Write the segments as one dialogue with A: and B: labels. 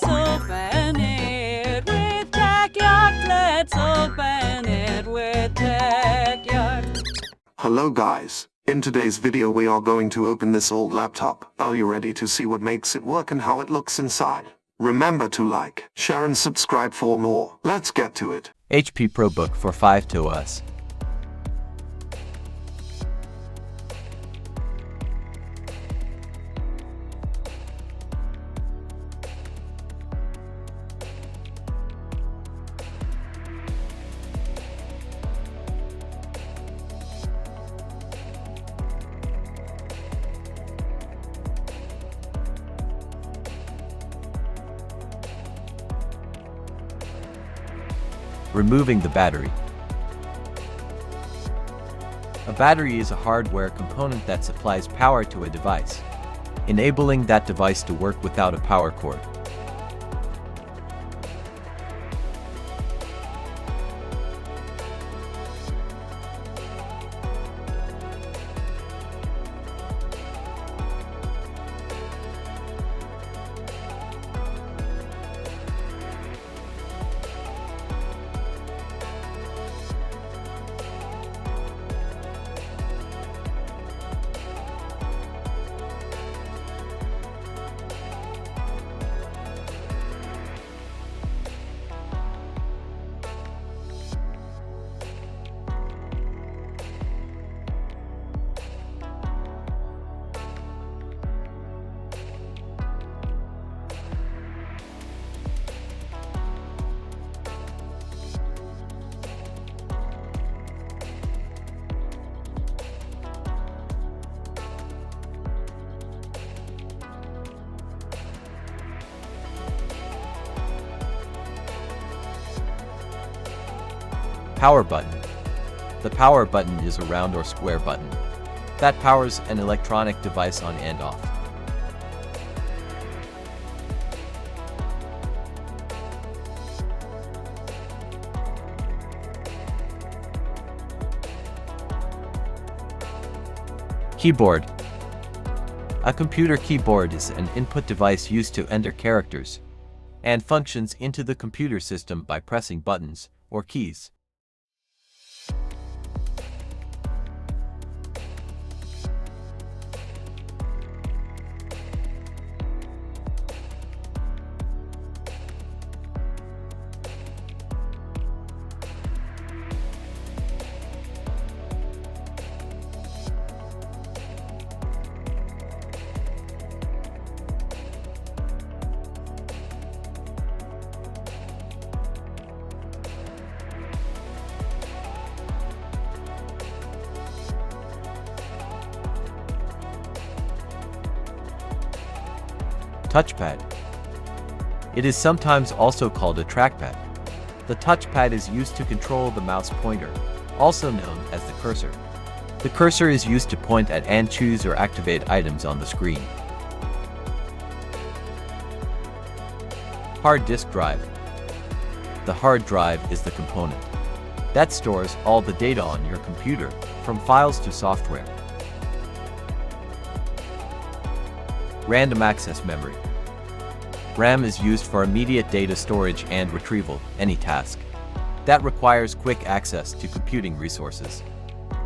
A: let's open it with Techyard. Let's open it with Techyard.
B: Hello guys, in today's video we are going to open this old laptop. Are you ready to see what makes it work and how it looks inside? Remember to like, share and subscribe for more. Let's get to it.
C: HP ProBook 4520s. Removing the battery. A battery is a hardware component that supplies power to a device, enabling that device to work without a power cord. Power button. The power button is a round or square button that powers an electronic device on and off. Keyboard. A computer keyboard is an input device used to enter characters and functions into the computer system by pressing buttons or keys. Touchpad. It is sometimes also called a trackpad. The touchpad is used to control the mouse pointer, also known as the cursor. The cursor is used to point at and choose or activate items on the screen. Hard disk drive. The hard drive is the component that stores all the data on your computer, from files to software. Random access memory. RAM is used for immediate data storage and retrieval, any task that requires quick access to computing resources.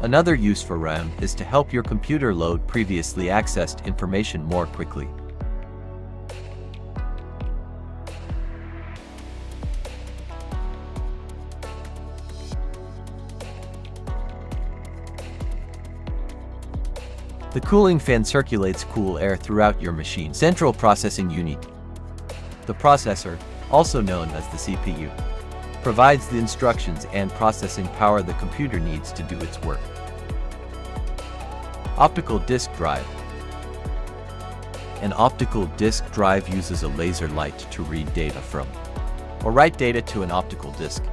C: Another use for RAM is to help your computer load previously accessed information more quickly. The cooling fan circulates cool air throughout your machine. Central processing unit. The processor, also known as the CPU, provides the instructions and processing power the computer needs to do its work. Optical disk drive. An optical disk drive uses a laser light to read data from or write data to an optical disk.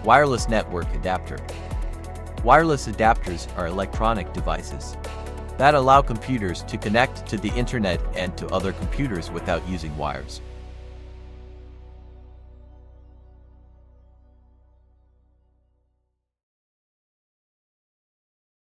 C: Wireless network adapter. Wireless adapters are electronic devices that allow computers to connect to the internet and to other computers without using wires.